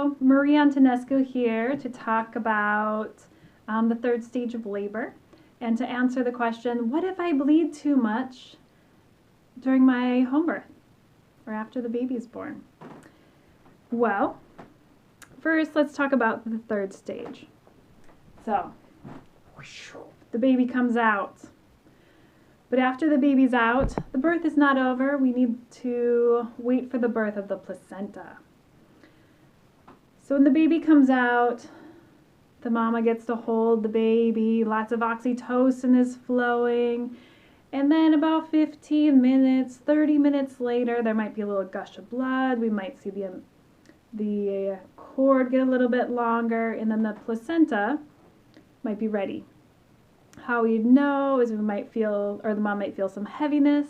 So Marie Antonescu here to talk about the third stage of labor and to answer the question, what if I bleed too much during my home birth or after the baby's born? Well, first let's talk about the third stage. So the baby comes out. But after the baby's out, the birth is not over. We need to wait for the birth of the placenta. So when the baby comes out, the mama gets to hold the baby, lots of oxytocin is flowing, and then about 15 minutes, 30 minutes later, there might be a little gush of blood. We might see the cord get a little bit longer, and then the placenta might be ready. How we'd know is we might feel, or the mom might feel some heaviness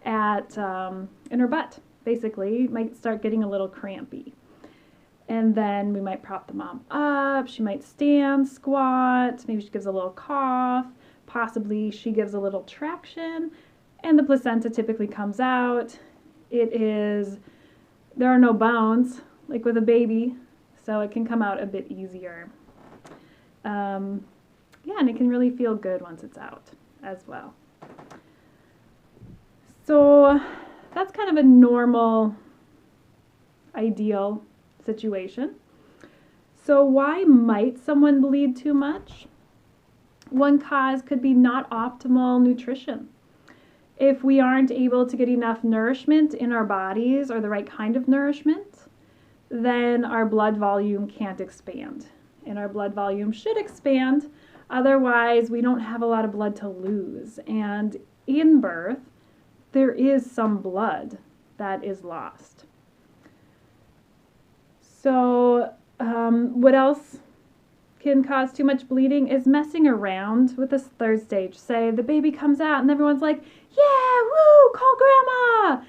in her butt, basically. Might start getting a little crampy. And then we might prop the mom up. She might stand, squat, maybe she gives a little cough, possibly she gives a little traction, and the placenta typically comes out. There are no bones, like with a baby, so it can come out a bit easier. Yeah, and it can really feel good once it's out as well. So that's kind of a normal, ideal situation. So why might someone bleed too much? One cause could be not optimal nutrition. If we aren't able to get enough nourishment in our bodies or the right kind of nourishment, then our blood volume can't expand. And our blood volume should expand. Otherwise, we don't have a lot of blood to lose. And in birth, there is some blood that is lost. So what else can cause too much bleeding is messing around with this third stage. Say the baby comes out and everyone's like, yeah, woo, call grandma.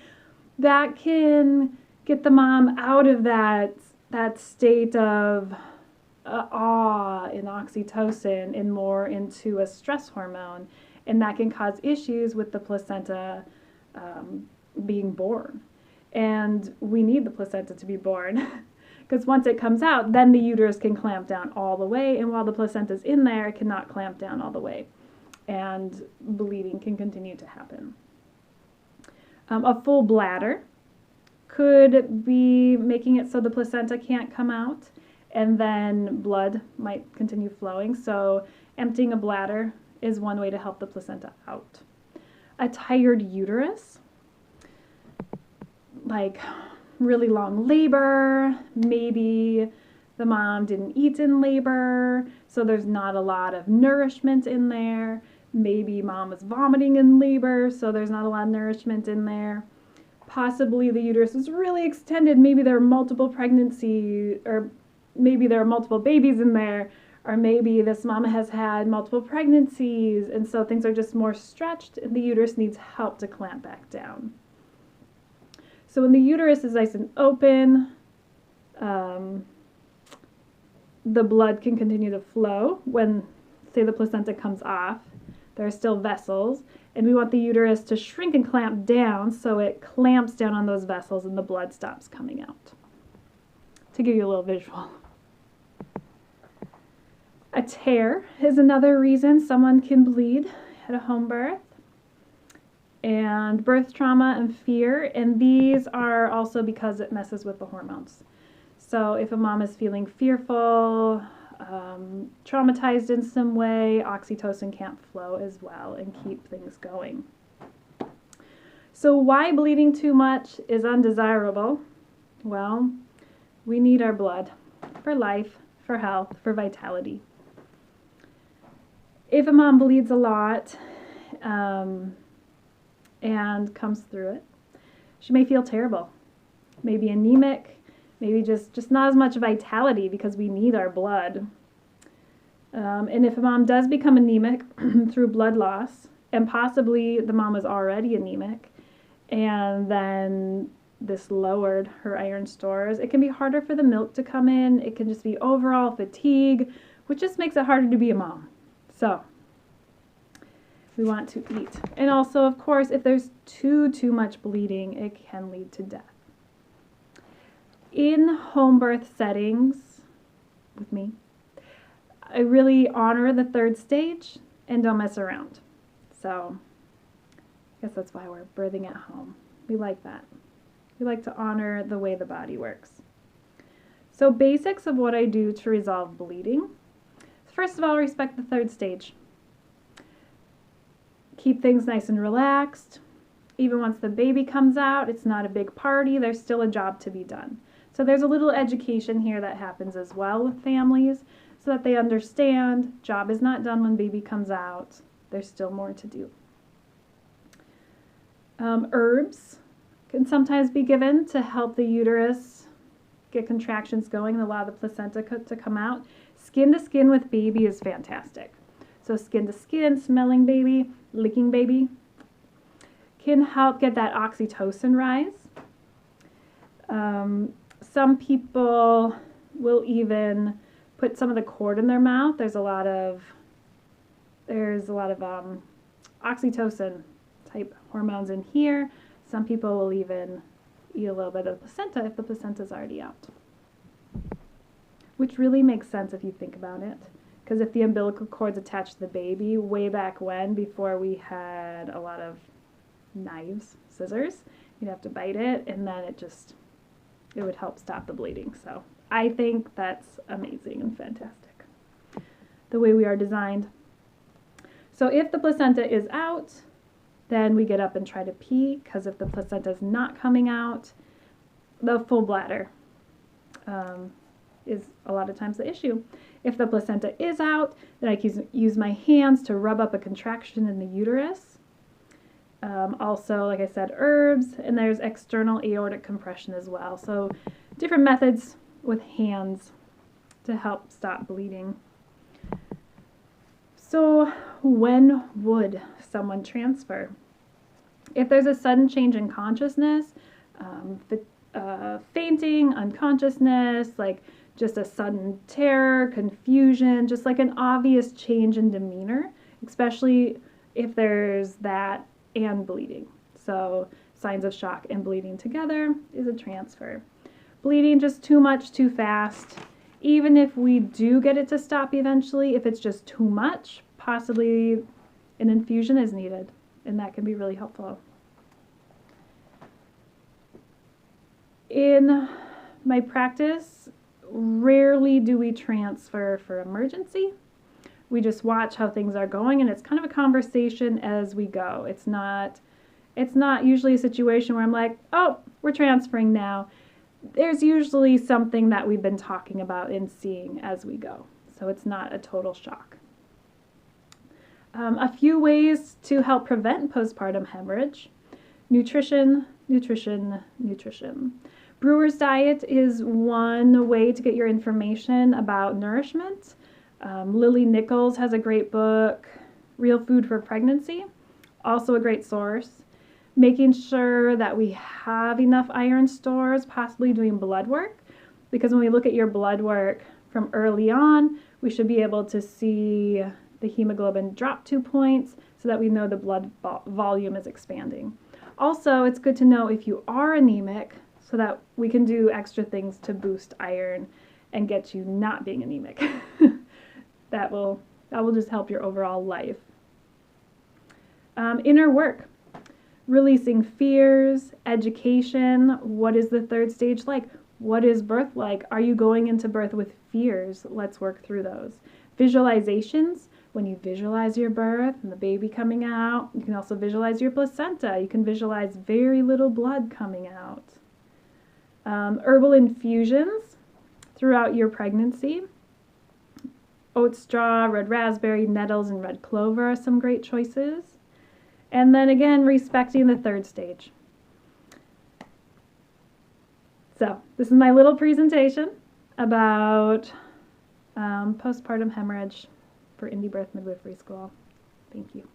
That can get the mom out of that state of awe and oxytocin and more into a stress hormone, and that can cause issues with the placenta being born. And we need the placenta to be born because once it comes out, then the uterus can clamp down all the way, and while the placenta is in there, it cannot clamp down all the way, and bleeding can continue to happen. A full bladder could be making it so the placenta can't come out, and then blood might continue flowing. So emptying a bladder is one way to help the placenta out. A tired uterus, like really long labor, maybe the mom didn't eat in labor, so there's not a lot of nourishment in there. Maybe mom was vomiting in labor, so there's not a lot of nourishment in there. Possibly the uterus is really extended. Maybe there are multiple pregnancies, or maybe there are multiple babies in there, or maybe this mama has had multiple pregnancies, and so things are just more stretched, and the uterus needs help to clamp back down. So when the uterus is nice and open, the blood can continue to flow. When, say, the placenta comes off, there are still vessels, and we want the uterus to shrink and clamp down so it clamps down on those vessels and the blood stops coming out. To give you a little visual. A tear is another reason someone can bleed at a home birth. And birth trauma and fear, and these are also because it messes with the hormones. So if a mom is feeling fearful, traumatized in some way, oxytocin can't flow as well and keep things going. So why bleeding too much is undesirable? Well, we need our blood for life, for health, for vitality. If a mom bleeds a lot and comes through it, she may feel terrible, maybe anemic, maybe just not as much vitality because we need our blood. And if a mom does become anemic through blood loss, and possibly the mom was already anemic, and then this lowered her iron stores, it can be harder for the milk to come in. It can just be overall fatigue, which just makes it harder to be a mom. So we want to eat. And also, of course, if there's too much bleeding, it can lead to death. In home birth settings with me, I really honor the third stage and don't mess around. So I guess that's why we're birthing at home. We like that. We like to honor the way the body works. So basics of what I do to resolve bleeding. First of all, respect the third stage. Keep things nice and relaxed. Even once the baby comes out, it's not a big party. There's still a job to be done. So there's a little education here that happens as well with families so that they understand job is not done when baby comes out. There's still more to do. Herbs can sometimes be given to help the uterus get contractions going and allow the placenta to come out. Skin to skin with baby is fantastic. So skin to skin, smelling baby, licking baby can help get that oxytocin rise. Some people will even put some of the cord in their mouth. There's a lot of oxytocin type hormones in here. Some people will even eat a little bit of the placenta if the placenta is already out, which really makes sense if you think about it. Because if the umbilical cord's attached to the baby, way back when, before we had a lot of knives, scissors, you'd have to bite it, and then it would help stop the bleeding. So I think that's amazing and fantastic, the way we are designed. So if the placenta is out, then we get up and try to pee, because if the placenta is not coming out, the full bladder is a lot of times the issue. If the placenta is out, then I can use my hands to rub up a contraction in the uterus. Also, like I said, herbs, and there's external aortic compression as well. So different methods with hands to help stop bleeding. So when would someone transfer? If there's a sudden change in consciousness, fainting, unconsciousness, like just a sudden terror, confusion, just like an obvious change in demeanor, especially if there's that and bleeding. So signs of shock and bleeding together is a transfer. Bleeding just too much, too fast. Even if we do get it to stop eventually, if it's just too much, possibly an infusion is needed, and that can be really helpful. In my practice, rarely do we transfer for emergency. We just watch how things are going, and it's kind of a conversation as we go. It's not usually a situation where I'm like, oh, we're transferring now. There's usually something that we've been talking about and seeing as we go. So it's not a total shock. A few ways to help prevent postpartum hemorrhage. Nutrition, nutrition, nutrition. Brewer's diet is one way to get your information about nourishment. Lily Nichols has a great book, Real Food for Pregnancy, also a great source. Making sure that we have enough iron stores, possibly doing blood work, because when we look at your blood work from early on, we should be able to see the hemoglobin drop 2 points so that we know the blood volume is expanding. Also, it's good to know if you are anemic so that we can do extra things to boost iron and get you not being anemic. That will just help your overall life. Inner work. Releasing fears, education. What is the third stage like? What is birth like? Are you going into birth with fears? Let's work through those. Visualizations. When you visualize your birth and the baby coming out, you can also visualize your placenta. You can visualize very little blood coming out. Herbal infusions throughout your pregnancy. Oat straw, red raspberry, nettles, and red clover are some great choices. And then again, respecting the third stage. So this is my little presentation about postpartum hemorrhage for Indie Birth Midwifery School. Thank you.